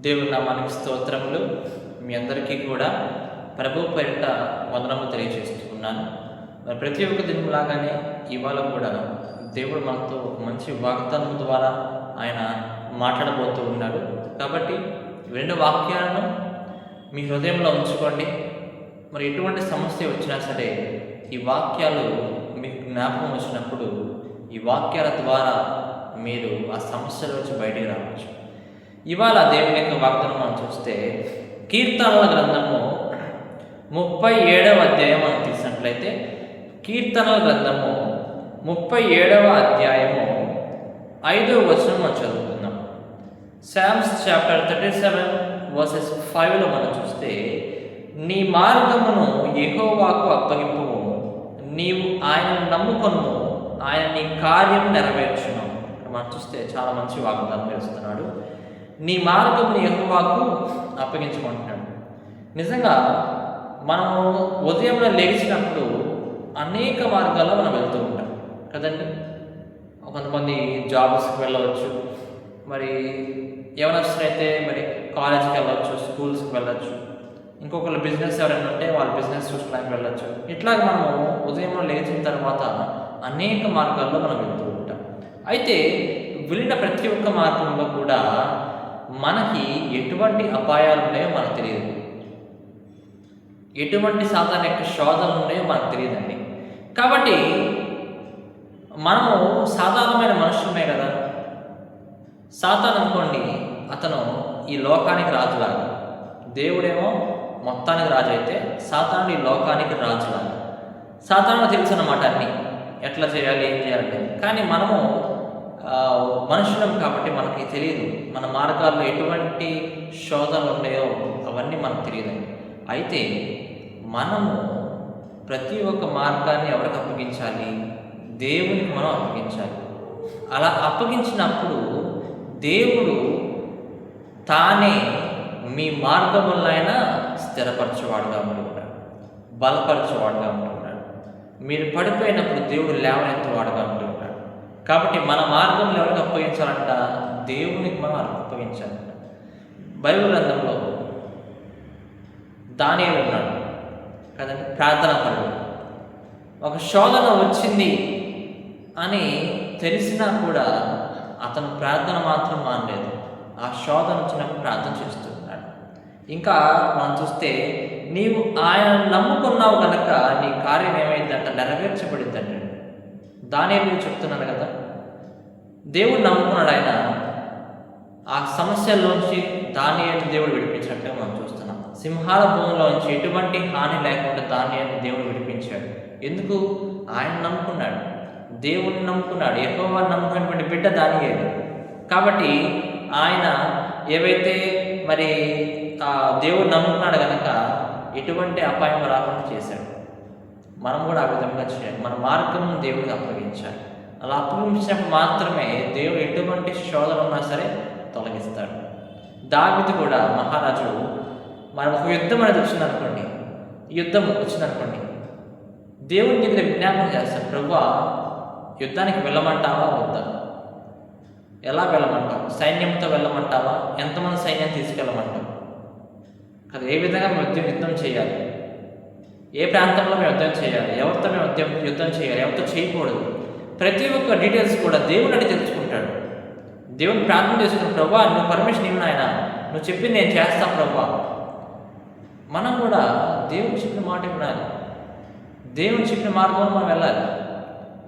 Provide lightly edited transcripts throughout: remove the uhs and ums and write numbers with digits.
దేవుని నామానికి స్తోత్రములు. మీ అందరికీ కూడా ప్రభు పేరిట వందనము తెలియజేస్తున్నాను. మరి ప్రతి ఒక్క దినంలాగానే ఇవాళ కూడా దేవుడు మనతో ఒక మంచి వాగ్దానం ద్వారా ఆయన మాట్లాడబోతూ ఉన్నాడు. కాబట్టి రెండు వాక్యాలను మీ హృదయంలో ఉంచుకోండి. మరి ఎటువంటి సమస్య వచ్చినా సరే ఈ వాక్యాలు మీకు జ్ఞాపకం వచ్చినప్పుడు ఈ వాక్యాల ద్వారా మీరు ఆ సమస్యల నుంచి బయటికి రావచ్చు. ఇవాళ దేవుని యొక్క వాగ్దానం మనం చూస్తే కీర్తనల గ్రంథము 37వ అధ్యాయం మనం తీసినట్లయితే కీర్తనల గ్రంథము 37వ అధ్యాయము 5వ వచనం మనం చదువుకుందాం. సామ్స్ చాప్టర్ 37:5లో మనం చూస్తే, నీ మార్గమును యెహోవాకు అప్పగింపుము, నీవు ఆయనను నమ్ముకొనుము, ఆయన నీ కార్యం నెరవేర్చును. మనం చూస్తే చాలా మంచి వాగ్దానం చేస్తున్నాడు. నీ మార్గమును యెహోవాకు అప్పగించుకుంటున్నాడు. నిజంగా మనము ఉదయంలో లేచినప్పుడు అనేక మార్గాల్లో మనం వెళ్తూ ఉంటాం కదండి. కొంతమంది జాబ్స్కి వెళ్ళవచ్చు, మరి యవనస్తులైతే మరి కాలేజీకి వెళ్ళవచ్చు, స్కూల్స్కి వెళ్ళచ్చు, ఇంకొకరు బిజినెస్ ఎవరైనా ఉంటే వాళ్ళు బిజినెస్ చూసుకోవడానికి వెళ్ళచ్చు. ఇట్లాగ మనము ఉదయంలో లేచిన తర్వాత అనేక మార్గాల్లో మనం వెళ్తూ ఉంటాం. అయితే వెళ్ళిన ప్రతి ఒక్క మార్గంలో కూడా మనకి ఎటువంటి అపాయాలు ఉన్నాయో మనకు తెలియదు, ఎటువంటి సాధారణ యొక్క శోధనలు ఉన్నాయో మనకు తెలియదండి. కాబట్టి మనము సాధారణమైన మనుషులమే కదా. సాతాను అనుకోండి, అతను ఈ లోకానికి రాజులాగా, దేవుడేమో మొత్తానికి రాజు అయితే సాతాను ఈ లోకానికి రాజులాగా. సాతాను తెలుసు అన్నమాట అన్నీ, ఎట్లా చేయాలి, ఏం చేయాలంటే. కానీ మనము మనుషులం కాబట్టి మనకి తెలియదు, మన మార్గాల్లో ఎటువంటి శోధనలు ఉన్నాయో అవన్నీ మనకు తెలియదండి. అయితే మనము ప్రతి ఒక్క మార్గాన్ని ఎవరికి అప్పగించాలి? దేవునికి మనం అప్పగించాలి. అలా అప్పగించినప్పుడు దేవుడు తానే మీ మార్గములైనా స్థిరపరచేవాడుగా ఉంటున్నాడు, బలపరచేవాడుగా ఉంటున్నాడు. మీరు పడిపోయినప్పుడు దేవుడు లేవనెత్తేవాడుగా ఉంటున్నాడు. కాబట్టి మన మార్గంలో ఎవరికి అప్పగించాలంట? దేవునికి మనం అప్పగించాలంట. బైబిల్ గ్రంథంలో దానియేలు ఉన్నాడు కదండి, ప్రార్థనా పరుడు. ఒక శోధన వచ్చింది అని తెలిసినా కూడా అతను ప్రార్థన మాత్రం మానలేదు. ఆ శోధన వచ్చినప్పుడు ప్రార్థన చేస్తున్నాడు. ఇంకా మనం చూస్తే, నీవు ఆయన నమ్ముకున్నావు కనుక నీ కార్యం ఏమైందంట? నెరవేర్చబడిందంటే దానియేలు చెప్తున్నాడు కదా. దేవుడు నమ్ముకున్నాడు. ఆయన ఆ సమస్యల్లోంచి దానియేలు దేవుడు విడిపించినట్టుగా మనం చూస్తున్నాం. సింహాల భూమిలోంచి ఎటువంటి హాని లేకుండా దానియేలు దేవుడు విడిపించాడు. ఎందుకు? ఆయన నమ్ముకున్నాడు, దేవుడిని నమ్ముకున్నాడు. యెహోవాను నమ్ముకున్నటువంటి బిడ్డ దానియేలు. కాబట్టి ఆయన ఏవైతే మరి దేవుడు నమ్ముకున్నాడు కనుక ఎటువంటి అపాయం రాకుండా చేశాడు. మనం కూడా ఆ విధంగా చేయాలి. మన మార్గం దేవుడికి అప్పగించాలి. అలా అప్పగించినప్పుడు మాత్రమే దేవుడు ఎటువంటి శోధన ఉన్నా సరే తొలగిస్తాడు. దావీదు కూడా మహారాజు, మరి ఒక యుద్ధం అనేది వచ్చిందనుకోండి, యుద్ధం వచ్చిందనుకోండి, దేవుడి దగ్గర విజ్ఞాపన చేస్తాడు, ప్రభువా యుద్ధానికి వెళ్ళమంటావా వద్దా? ఎలా వెళ్ళమంటావు? సైన్యంతో వెళ్ళమంటావా? ఎంతమంది సైన్యాన్ని తీసుకెళ్ళమంటావు కదా? ఏ విధంగా మేము యుద్ధం చేయాలి? ఏ ప్రాంతంలో మేము యుద్ధం చేయాలి? ఎవరితో మేము యుద్ధం చేయాలి? ఎవరితో చేయకూడదు? ప్రతి ఒక్క డీటెయిల్స్ కూడా దేవుడు అడిగి తెలుసుకుంటాడు. దేవుని ప్రార్థన చేసుకుని, ప్రభువా నువ్వు పర్మిషన్ ఇవ్వు నాయనా, నువ్వు చెప్పింది నేను చేస్తాను ప్రభువా. మనం కూడా దేవుడు చెప్పిన మాట వినాలి, దేవుడు చెప్పిన మార్గంలో మనం వెళ్ళాలి.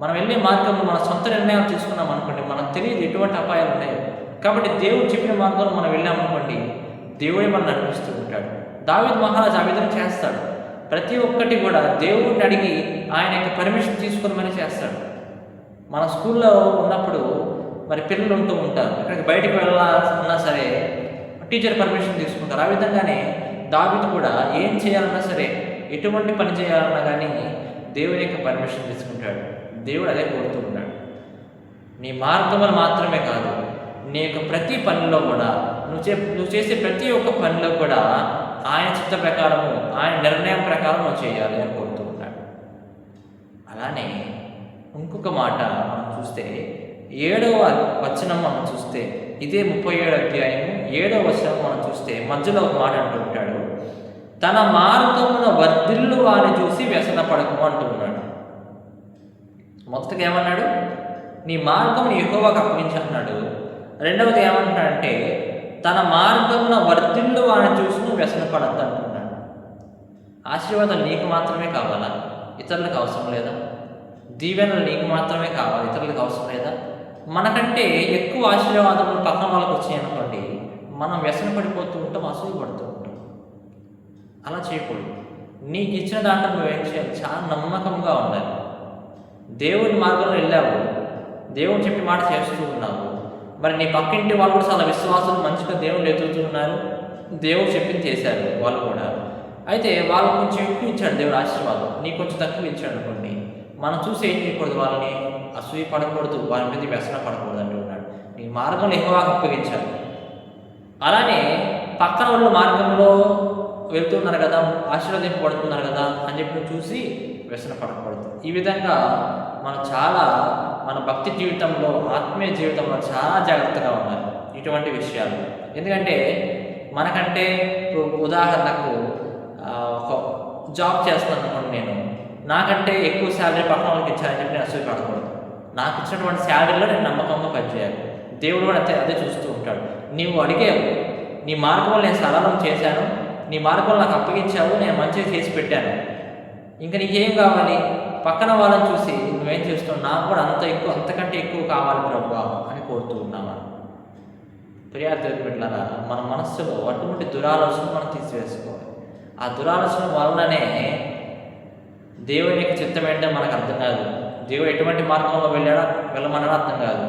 మనం వెళ్ళే మార్గంలో మన సొంత నిర్ణయాలు తీసుకున్నాం అనుకోండి, మనకు తెలియదు ఎటువంటి అపాయాలు ఉన్నాయో. కాబట్టి దేవుడు చెప్పిన మార్గంలో మనం వెళ్ళామనుకోండి, దేవుడే మనం నడిపిస్తూ ఉంటాడు. దావీదు మహారాజు ఆ విధంగా చేస్తాడు. ప్రతి ఒక్కటి కూడా దేవుడిని అడిగి ఆయన యొక్క పర్మిషన్ తీసుకుని మరి చేస్తాడు. మన స్కూల్లో ఉన్నప్పుడు మరి పిల్లలు ఉంటూ ఉంటారు, ఇక్కడికి బయటకు వెళ్ళాలన్నా సరే టీచర్ పర్మిషన్ తీసుకుంటారు. ఆ విధంగానే దావీదు కూడా ఏం చేయాలన్నా సరే, ఎటువంటి పని చేయాలన్నా కానీ దేవుని యొక్క పర్మిషన్ తీసుకుంటాడు. దేవుడు అదే కోరుతూ ఉంటాడు. నీ మార్గములు మాత్రమే కాదు, నీ యొక్క ప్రతి పనిలో కూడా నువ్వు చేసే ప్రతి ఒక్క పనిలో కూడా ఆయన చిత్త ప్రకారము, ఆయన నిర్ణయం ప్రకారం నువ్వు చేయాలి అని కోరుతూ ఉంటాడు. అలానే ఇంకొక మాట మనం చూస్తే 7వ వచనం మనం చూస్తే ఇదే 37 అధ్యాయము 7వ వచనం మనం చూస్తే మధ్యలో ఒక మాట అంటూ ఉంటాడు, తన మార్గమున వర్ధిల్లు వారిని చూసి వ్యసన పడకము అంటూ ఉన్నాడు. మొదటిగా ఏమన్నాడు? నీ మార్గం యెహోవాకు అప్పగించు అన్నాడు. రెండవది ఏమంటున్నాడంటే తన మార్గమున వర్ధిల్లు వారిని చూసి నువ్వు వ్యసన పడద్దు అంటున్నాడు. ఆశీర్వాదం నీకు మాత్రమే కావాలా? ఇతరులకు అవసరం లేదా? దీవెనలు నీకు మాత్రమే కావాలి, ఇతరులకు అవసరం లేదా? మనకంటే ఎక్కువ ఆశీర్వాదములు పక్కన వాళ్ళకి వచ్చాయి అనుకోండి, మనం వ్యసన పడిపోతూ ఉంటాం, అసూయ పడుతూ ఉంటాం. అలా చేయకూడదు. నీకు ఇచ్చిన దాంట్లో నువ్వేం చేయాలి? చాలా నమ్మకంగా ఉండాలి. దేవుడి మార్గంలో వెళ్ళావు, దేవుడు చెప్పి మాట చేస్తూ ఉన్నావు. మరి నీ పక్కింటి వాళ్ళు కూడా చాలా విశ్వాసాలు మంచిగా దేవుళ్ళు ఎదుగుతున్నారు, దేవుడు చెప్పింది చేశారు వాళ్ళు కూడా. అయితే వాళ్ళు కొంచెం ఎక్కువ ఇచ్చాడు దేవుడు ఆశీర్వాదం, నీకు కొంచెం తక్కువ ఇచ్చాడు అనుకోండి, మనం చూసి ఏం చేయకూడదు, వాళ్ళని అసూయ పడకూడదు, వాళ్ళ మీద వ్యసన పడకూడదు అంటున్నాడు. నీ మార్గంలో యెహోవాకు అప్పగించాలి. అలానే పక్కన వాళ్ళు మార్గంలో వెళ్తున్నారు కదా, ఆశీర్వదింపబడుతున్నారు కదా అని చెప్పి చూసి వ్యసన పడకూడదు. ఈ విధంగా మనం చాలా మన భక్తి జీవితంలో, ఆత్మీయ జీవితంలో చాలా జాగ్రత్తగా ఉండాలి ఇటువంటి విషయాలు. ఎందుకంటే మనకంటే ఉదాహరణకు ఒక జాబ్ చేస్తున్నాను అనుకోండి, నేను నాకంటే ఎక్కువ శాలరీ పక్కన వాళ్ళకి ఇచ్చారని చెప్పి నేను అసూయ పడకూడదు. నాకు ఇచ్చినటువంటి శాలరీలో నేను నమ్మకంగా పనిచేయాలి. దేవుడు కూడా అదే చూస్తూ ఉంటాడు. నీవు అడిగావు, నీ మార్గంలో నేను సరళం చేశాను, నీ మార్గంలో నాకు అప్పగించావు, నేను మంచిగా చేసి పెట్టాను, ఇంకా నీకేం కావాలి? పక్కన వాళ్ళని చూసి నువ్వేం చేస్తున్నావు, నాకు కూడా అంతకంటే ఎక్కువ కావాలి ప్రభువా అని కోరుతూ ఉన్నావా? ప్రియార్థులారా, మన మనస్సులో అటువంటి దురాలోచన మనం తీసివేసుకోవాలి. ఆ దురాలోచన వలననే దేవుని యొక్క చిత్తం ఏంటో మనకు అర్థం కాదు. దేవుడు ఎటువంటి మార్గంలో వెళ్ళమని అర్థం కాదు.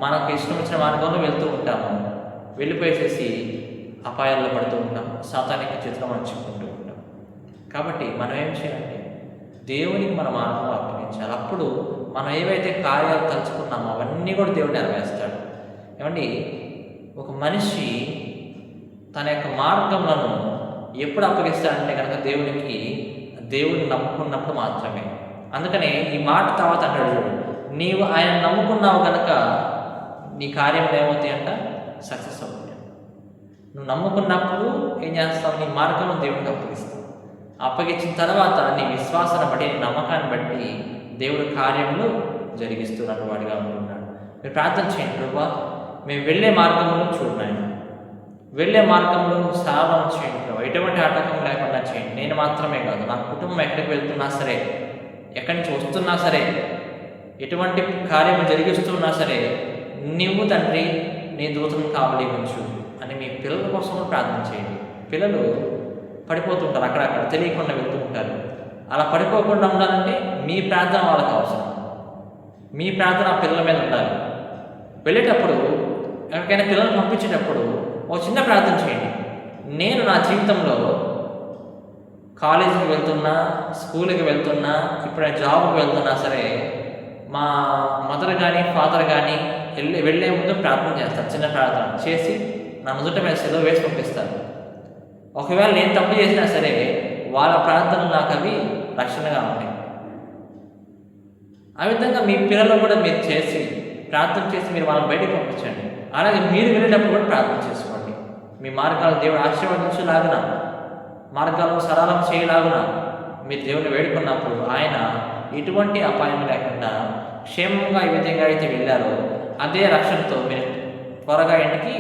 మనకు ఇష్టం వచ్చిన మార్గంలో వెళ్తూ ఉంటాము, వెళ్ళిపోయేసేసి అపాయాల్లో పడుతూ ఉంటాం, సాతానిక చిత్రం మనం చెప్పుకుంటూ ఉంటాం. కాబట్టి మనం ఏం చేయాలంటే దేవునికి మన మార్గంలో అప్పగించాలి. అప్పుడు మనం ఏవైతే కార్యాలు తలుచుకున్నామో అవన్నీ కూడా దేవుడు నెరవేరుస్తాడు. ఏమండి, ఒక మనిషి తన యొక్క మార్గములను ఎప్పుడు అప్పగిస్తాడంటే కనుక దేవుడిని నమ్ముకున్నప్పుడు మాత్రమే. అందుకనే ఈ మాట తర్వాత అంటాడు చూడు, నీవు ఆయన నమ్ముకున్నావు కనుక నీ కార్యములు ఏమవుతాయి అంట? సక్సెస్ అవుతాయి. నువ్వు నమ్ముకున్నప్పుడు ఏం చేస్తావు? నీ మార్గం దేవుడికి అప్పగిస్తావు. అప్పగించిన తర్వాత నీ విశ్వాసాన్ని బట్టి, నీ నమ్మకాన్ని బట్టి దేవుడు కార్యములు జరిగిస్తున్నట్టు వాడిగా ఉంటున్నాడు. మీరు ప్రార్థన చేయండి, ప్రభువా మేము వెళ్ళే మార్గములను చూడండి, వెళ్ళే మార్గంలో సరళం చేయండి ప్రభు, ఎటువంటి ఆటంకం లేకుండా చేయండి. నేను మాత్రమే కాదు, నా కుటుంబం ఎక్కడికి వెళ్తున్నా సరే, ఎక్కడి నుంచి వస్తున్నా సరే, ఎటువంటి కార్యము జరిగిస్తున్నా సరే, నువ్వు తండ్రి నీ దూతను కావలి ఉంచు అని మీ పిల్లల కోసం ప్రార్థన చేయండి. పిల్లలు పడిపోతుంటారు, అక్కడక్కడ తెలియకుండా వెళ్తూ ఉంటారు. అలా పడిపోకుండా ఉండాలంటే మీ ప్రార్థన వాళ్ళకి అవసరం. మీ ప్రార్థన పిల్లల మీద ఉండాలి. వెళ్ళేటప్పుడు ఎక్కడికైనా పిల్లల్ని పంపించేటప్పుడు ఒక చిన్న ప్రార్థన చేయండి. నేను నా జీవితంలో కాలేజీకి వెళ్తున్నా, స్కూల్కి వెళ్తున్నా, ఇప్పుడు జాబ్కి వెళ్తున్నా సరే, మా మదర్ కానీ ఫాదర్ కానీ వెళ్ళే ముందు ప్రార్థన చేస్తాను. చిన్న ప్రార్థన చేసి నా నుదుట మీద సెలవు వేసి పంపిస్తాను. ఒకవేళ నేను తప్పు చేసినా సరే వాళ్ళ ప్రార్థనలు నాకు అవి రక్షణగా ఉంటాయి. ఆ విధంగా మీ పిల్లలు కూడా మీరు చేసి ప్రార్థన చేసి మీరు వాళ్ళని బయటికి పంపించండి. అలాగే మీరు వెళ్ళేటప్పుడు కూడా ప్రార్థన చేసుకోండి. మీ మార్గాలు దేవుడు ఆశీర్వదించలాగున, మార్గాలను సరళం చేయలాగున మీరు దేవుని వేడుకున్నప్పుడు ఆయన ఎటువంటి అపాయం లేకుండా క్షేమంగా ఈ విధంగా అయితే వెళ్ళారో అదే రక్షణతో మీరు త్వరగా ఇంటికి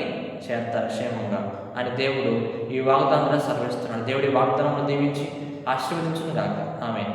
చేస్తారు క్షేమంగా అని దేవుడు ఈ వాగ్దానంలో సెలవిస్తున్నాడు. దేవుడి వాగ్దానంలో దీవించి ఆశీర్వదించును గాక. ఆమేన్.